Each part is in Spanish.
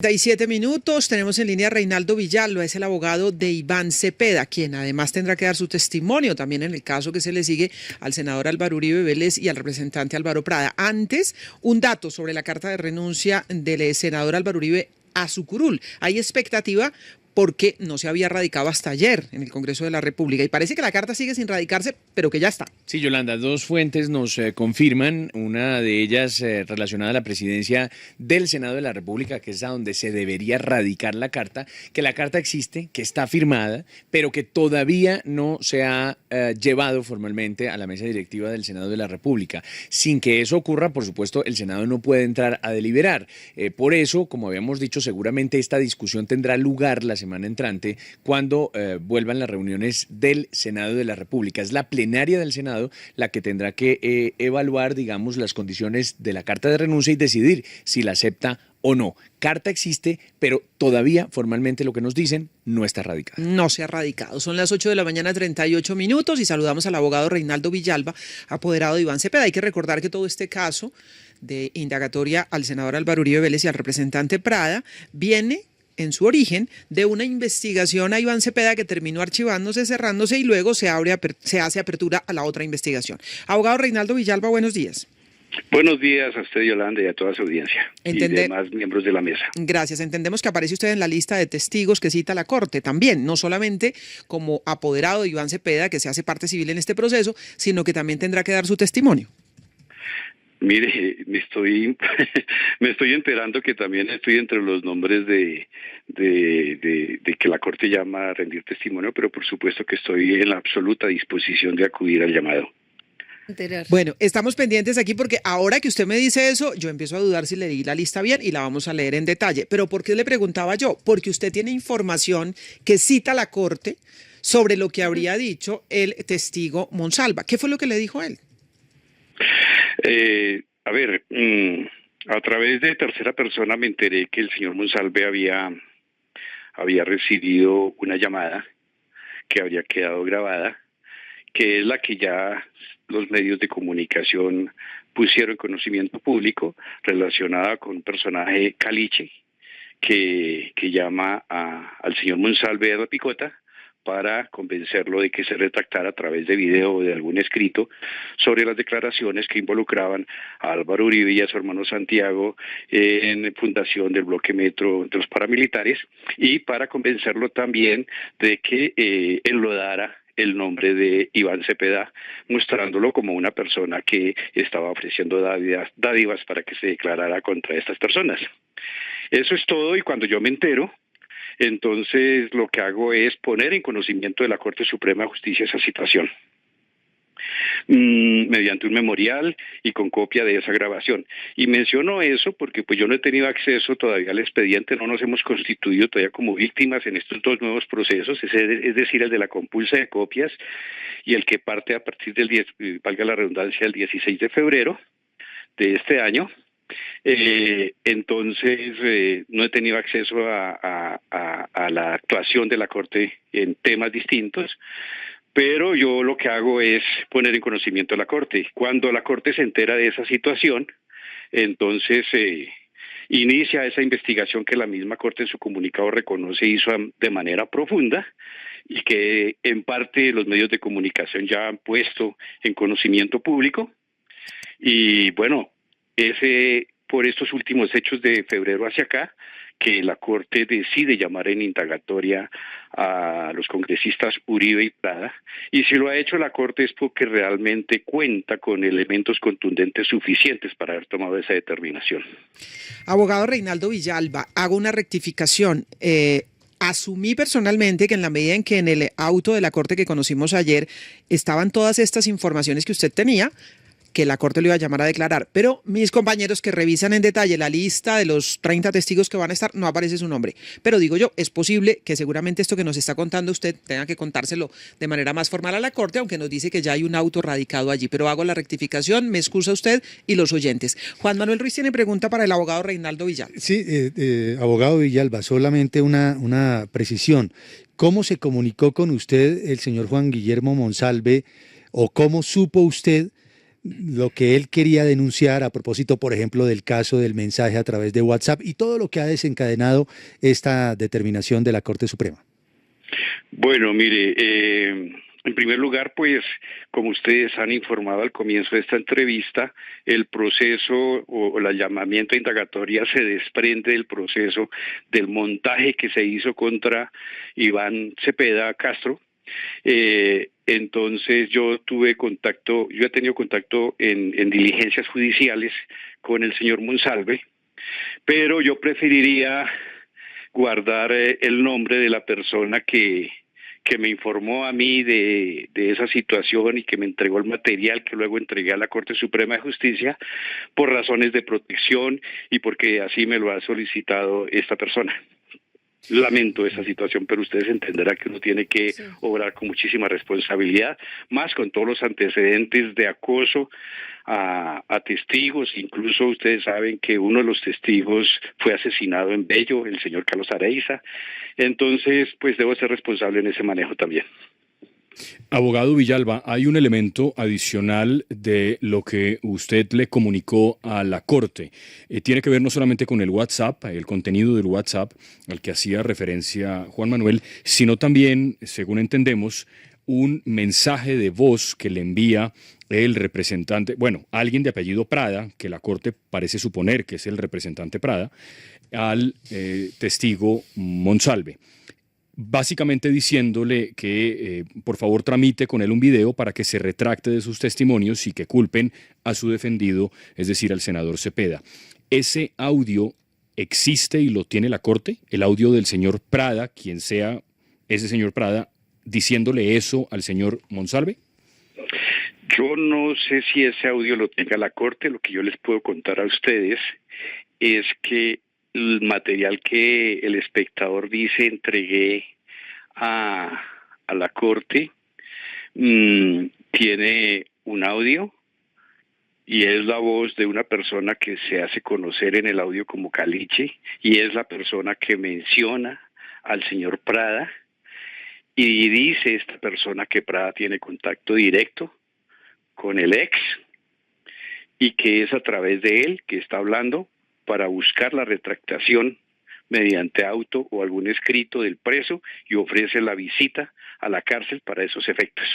37 minutos, tenemos en línea a Reinaldo Villalba, es el abogado de Iván Cepeda, quien además tendrá que dar su testimonio también en el caso que se le sigue al senador Álvaro Uribe Vélez y al representante Álvaro Prada. Antes, un dato sobre la carta de renuncia del senador Álvaro Uribe a su curul. Hay expectativa porque no se había radicado hasta ayer en el Congreso de la República y parece que la carta sigue sin radicarse, pero que ya está. Sí, Yolanda, dos fuentes nos confirman, una de ellas relacionada a la presidencia del Senado de la República, que es a donde se debería radicar la carta, que la carta existe, que está firmada, pero que todavía no se ha llevado formalmente a la mesa directiva del Senado de la República. Sin que eso ocurra, por supuesto, el Senado no puede entrar a deliberar. Por eso, como habíamos dicho, seguramente esta discusión tendrá lugar la semana entrante cuando vuelvan las reuniones del Senado de la República. Es la plenaria del Senado la que tendrá que evaluar, digamos, las condiciones de la carta de renuncia y decidir si la acepta o no. Carta existe, pero todavía formalmente lo que nos dicen no está radicada. No se ha radicado. Son las 8 de la mañana, 38 minutos y saludamos al abogado Reinaldo Villalba, apoderado de Iván Cepeda. Hay que recordar que todo este caso de indagatoria al senador Álvaro Uribe Vélez y al representante Prada viene en su origen de una investigación a Iván Cepeda que terminó archivándose, cerrándose y luego se hace apertura a la otra investigación. Abogado Reinaldo Villalba, buenos días. Buenos días a usted, Yolanda, y a toda su audiencia y demás miembros de la mesa. Gracias. Entendemos que aparece usted en la lista de testigos que cita la Corte también, no solamente como apoderado de Iván Cepeda, que se hace parte civil en este proceso, sino que también tendrá que dar su testimonio. Mire, me estoy enterando que también estoy entre los nombres de que la Corte llama a rendir testimonio, pero por supuesto que estoy en la absoluta disposición de acudir al llamado. Bueno, estamos pendientes aquí porque ahora que usted me dice eso, yo empiezo a dudar si le di la lista bien y la vamos a leer en detalle. Pero ¿por qué le preguntaba yo? Porque usted tiene información que cita la Corte sobre lo que habría dicho el testigo Monsalva. ¿Qué fue lo que le dijo él? A través de tercera persona me enteré que el señor Monsalve había recibido una llamada que habría quedado grabada, que es la que ya los medios de comunicación pusieron en conocimiento público, relacionada con un personaje caliche que llama al señor Monsalve de la Picota para convencerlo de que se retractara a través de video o de algún escrito sobre las declaraciones que involucraban a Álvaro Uribe y a su hermano Santiago en fundación del bloque Metro de los paramilitares, y para convencerlo también de que enlodara el nombre de Iván Cepeda, mostrándolo como una persona que estaba ofreciendo dádivas para que se declarara contra estas personas. Eso es todo, y cuando yo me entero, entonces lo que hago es poner en conocimiento de la Corte Suprema de Justicia esa situación, mediante un memorial y con copia de esa grabación. Y menciono eso porque pues yo no he tenido acceso todavía al expediente, no nos hemos constituido todavía como víctimas en estos dos nuevos procesos, es decir, el de la compulsa de copias y el que parte a partir del 10, valga la redundancia, el 16 de febrero de este año. Entonces no he tenido acceso a la actuación de la Corte en temas distintos, pero yo lo que hago es poner en conocimiento a la Corte. Cuando la Corte se entera de esa situación, entonces inicia esa investigación que la misma Corte en su comunicado reconoce hizo de manera profunda y que en parte los medios de comunicación ya han puesto en conocimiento público. Y bueno, por estos últimos hechos de febrero hacia acá, que la Corte decide llamar en indagatoria a los congresistas Uribe y Prada, y si lo ha hecho la Corte es porque realmente cuenta con elementos contundentes suficientes para haber tomado esa determinación. Abogado Reinaldo Villalba, hago una rectificación. Asumí personalmente que en la medida en que en el auto de la Corte que conocimos ayer estaban todas estas informaciones que usted tenía, que la Corte lo iba a llamar a declarar, pero mis compañeros que revisan en detalle la lista de los 30 testigos que van a estar, no aparece su nombre. Pero digo yo, es posible que seguramente esto que nos está contando usted tenga que contárselo de manera más formal a la Corte, aunque nos dice que ya hay un auto radicado allí. Pero hago la rectificación, me excusa usted y los oyentes. Juan Manuel Ruiz tiene pregunta para el abogado Reinaldo Villalba. Sí, abogado Villalba, solamente una precisión. ¿Cómo se comunicó con usted el señor Juan Guillermo Monsalve o cómo supo usted lo que él quería denunciar a propósito, por ejemplo, del caso del mensaje a través de WhatsApp y todo lo que ha desencadenado esta determinación de la Corte Suprema? Bueno, mire, en primer lugar, pues, como ustedes han informado al comienzo de esta entrevista, el proceso o el llamamiento a indagatoria se desprende del proceso del montaje que se hizo contra Iván Cepeda Castro. Entonces yo he tenido contacto en diligencias judiciales con el señor Monsalve, pero yo preferiría guardar el nombre de la persona que me informó a mí de esa situación y que me entregó el material que luego entregué a la Corte Suprema de Justicia por razones de protección y porque así me lo ha solicitado esta persona. Lamento esa situación, pero ustedes entenderán que uno tiene que obrar con muchísima responsabilidad, más con todos los antecedentes de acoso a testigos. Incluso ustedes saben que uno de los testigos fue asesinado en Bello, el señor Carlos Areiza. Entonces, pues debo ser responsable en ese manejo también. Abogado Villalba, hay un elemento adicional de lo que usted le comunicó a la Corte. Tiene que ver no solamente con el WhatsApp, el contenido del WhatsApp al que hacía referencia Juan Manuel, sino también, según entendemos, un mensaje de voz que le envía el representante, bueno, alguien de apellido Prada, que la Corte parece suponer que es el representante Prada, al testigo Monsalve. Básicamente diciéndole que por favor tramite con él un video para que se retracte de sus testimonios y que culpen a su defendido, es decir, al senador Cepeda. ¿Ese audio existe y lo tiene la Corte? El audio del señor Prada, quien sea ese señor Prada, diciéndole eso al señor Monsalve. Yo no sé si ese audio lo tenga la Corte. Lo que yo les puedo contar a ustedes es que el material que el espectador dice entregué a la Corte tiene un audio y es la voz de una persona que se hace conocer en el audio como Caliche y es la persona que menciona al señor Prada y dice esta persona que Prada tiene contacto directo con el ex y que es a través de él que está hablando para buscar la retractación mediante auto o algún escrito del preso y ofrece la visita a la cárcel para esos efectos.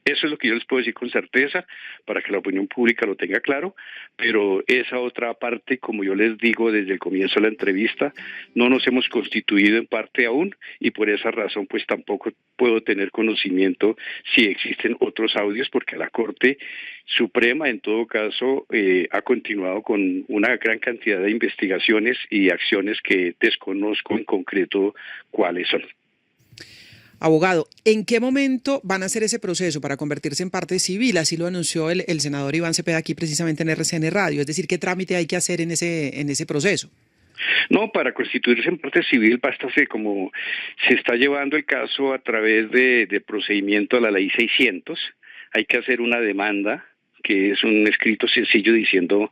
Eso es lo que yo les puedo decir con certeza para que la opinión pública lo tenga claro, pero esa otra parte, como yo les digo desde el comienzo de la entrevista, no nos hemos constituido en parte aún y por esa razón pues tampoco puedo tener conocimiento si existen otros audios porque la Corte Suprema en todo caso ha continuado con una gran cantidad de investigaciones y acciones que desconozco en concreto cuáles son. Abogado, ¿en qué momento van a hacer ese proceso para convertirse en parte civil? Así lo anunció el senador Iván Cepeda aquí precisamente en RCN Radio. Es decir, ¿qué trámite hay que hacer en ese proceso? No, para constituirse en parte civil basta como se está llevando el caso a través de procedimiento a la ley 600, hay que hacer una demanda que es un escrito sencillo diciendo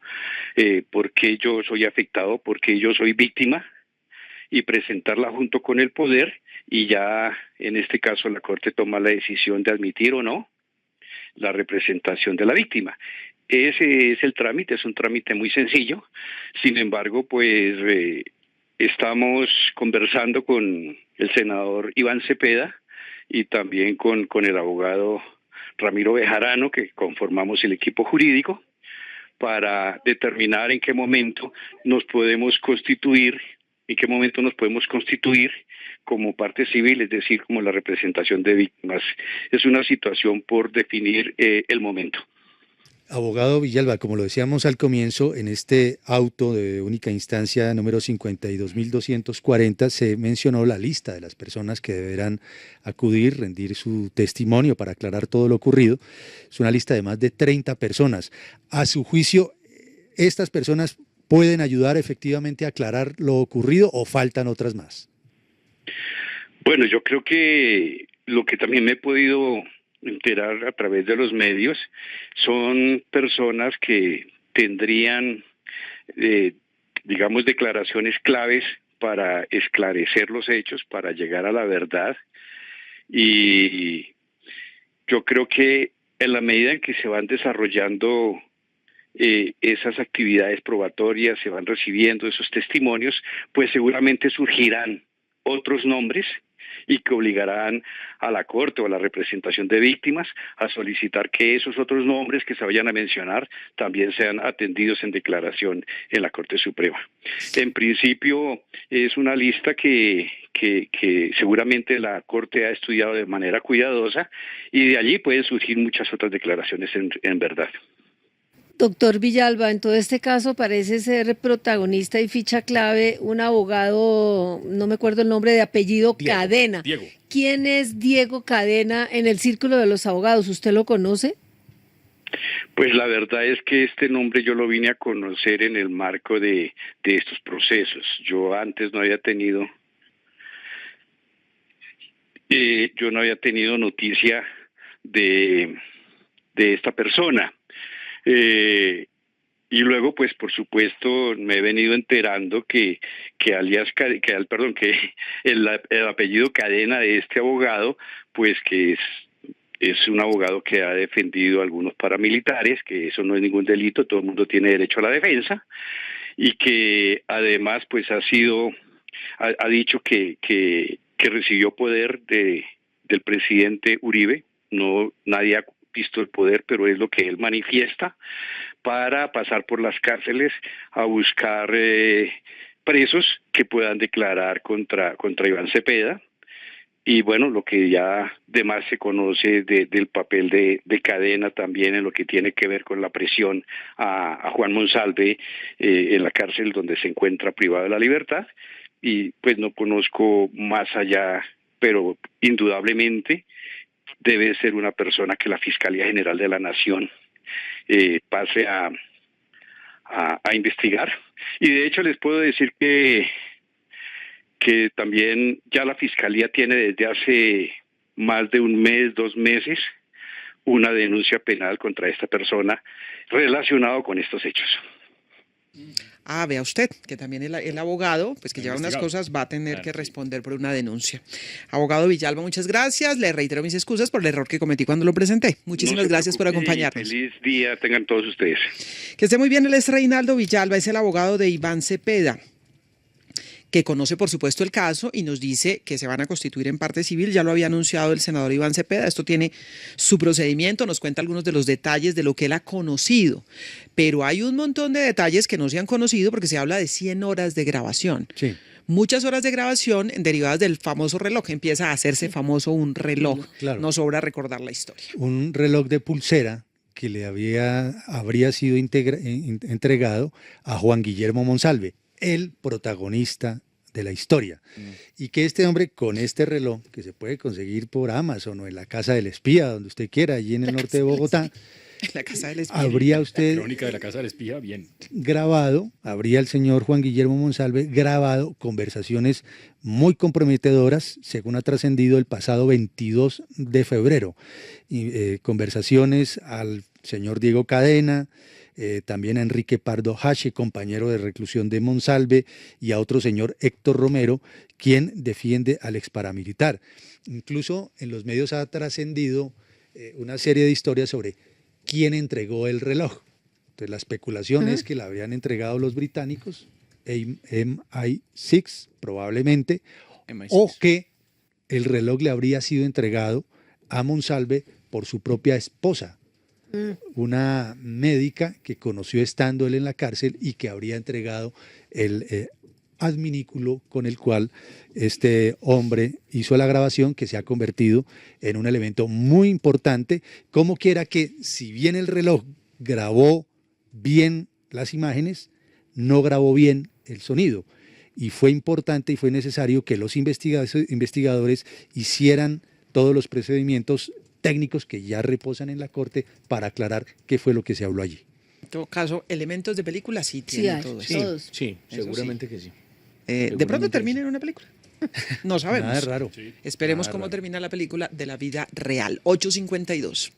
por qué yo soy afectado, por qué yo soy víctima y presentarla junto con el poder y ya en este caso la Corte toma la decisión de admitir o no la representación de la víctima. Ese es el trámite, es un trámite muy sencillo, sin embargo pues estamos conversando con el senador Iván Cepeda y también con el abogado Ramiro Bejarano, que conformamos el equipo jurídico, para determinar en qué momento nos podemos constituir como parte civil, es decir, como la representación de víctimas. Es una situación por definir el momento. Abogado Villalba, como lo decíamos al comienzo, en este auto de única instancia número 52.240 se mencionó la lista de las personas que deberán acudir, rendir su testimonio para aclarar todo lo ocurrido. Es una lista de más de 30 personas. A su juicio, ¿estas personas pueden ayudar efectivamente a aclarar lo ocurrido o faltan otras más? Bueno, yo creo que lo que también me he podido enterar a través de los medios son personas que tendrían, digamos, declaraciones claves para esclarecer los hechos, para llegar a la verdad. Y yo creo que en la medida en que se van desarrollando esas actividades probatorias, se van recibiendo esos testimonios, pues seguramente surgirán otros nombres y que obligarán a la Corte o a la representación de víctimas a solicitar que esos otros nombres que se vayan a mencionar también sean atendidos en declaración en la Corte Suprema. En principio es una lista que seguramente la Corte ha estudiado de manera cuidadosa y de allí pueden surgir muchas otras declaraciones en verdad. Doctor Villalba, en todo este caso parece ser protagonista y ficha clave un abogado, no me acuerdo el nombre, de apellido Cadena. Diego. ¿Quién es Diego Cadena en el círculo de los abogados? ¿Usted lo conoce? Pues la verdad es que este nombre yo lo vine a conocer en el marco de estos procesos. Yo antes no había tenido noticia de esta persona. Y luego, pues, por supuesto, me he venido enterando que el apellido Cadena de este abogado, pues, que es un abogado que ha defendido a algunos paramilitares, que eso no es ningún delito, todo el mundo tiene derecho a la defensa, y que además, pues, ha dicho que recibió poder del presidente Uribe. Nadie ha visto el poder, pero es lo que él manifiesta, para pasar por las cárceles a buscar presos que puedan declarar contra Iván Cepeda. Y bueno, lo que ya de más se conoce del papel de Cadena también en lo que tiene que ver con la presión a Juan Monsalve en la cárcel donde se encuentra privado de la libertad. Y pues no conozco más allá, pero indudablemente debe ser una persona que la Fiscalía General de la Nación pase a investigar. Y de hecho les puedo decir que también ya la Fiscalía tiene desde hace más de un mes, 2 meses, una denuncia penal contra esta persona relacionado con estos hechos. Ah, vea usted, que también el abogado, pues que lleva unas cosas, va a tener que responder por una denuncia. Abogado Villalba, muchas gracias. Le reitero mis excusas por el error que cometí cuando lo presenté. Muchísimas gracias por acompañarnos. Feliz día tengan todos ustedes. Que esté muy bien, él es Reinaldo Villalba, es el abogado de Iván Cepeda, que conoce por supuesto el caso y nos dice que se van a constituir en parte civil. Ya lo había anunciado el senador Iván Cepeda. Esto tiene su procedimiento, nos cuenta algunos de los detalles de lo que él ha conocido. Pero hay un montón de detalles que no se han conocido porque se habla de 100 horas de grabación. Sí. Muchas horas de grabación derivadas del famoso reloj. Empieza a hacerse famoso un reloj. Claro. No sobra recordar la historia. Un reloj de pulsera que habría sido entregado a Juan Guillermo Monsalve, el protagonista de la historia. Y que este hombre con este reloj, que se puede conseguir por Amazon o en la Casa del Espía, donde usted quiera, allí en el norte de Bogotá, En la Casa del Espía. habría usted Crónica de la Casa del Espía, bien. habría el señor Juan Guillermo Monsalve grabado conversaciones muy comprometedoras, según ha trascendido el pasado 22 de febrero. Conversaciones al señor Diego Cadena, también a Enrique Pardo Hache, compañero de reclusión de Monsalve, y a otro señor Héctor Romero, quien defiende al exparamilitar. Incluso en los medios ha trascendido una serie de historias sobre quién entregó el reloj. Entonces la especulación es que la habrían entregado los británicos, MI6 probablemente, MI6. o que el reloj le habría sido entregado a Monsalve por su propia esposa, una médica que conoció estando él en la cárcel y que habría entregado el adminículo con el cual este hombre hizo la grabación, que se ha convertido en un elemento muy importante, como quiera que, si bien el reloj grabó bien las imágenes, no grabó bien el sonido. Y fue importante y fue necesario que los investigadores hicieran todos los procedimientos técnicos que ya reposan en la Corte para aclarar qué fue lo que se habló allí. En todo caso, elementos de película sí tienen hay, todo sí. eso. Todos. Sí, Eso seguramente que sí. De pronto termina en una película. No sabemos. Nada raro. Esperemos Nada cómo raro. termina la película de la vida real. 8:52.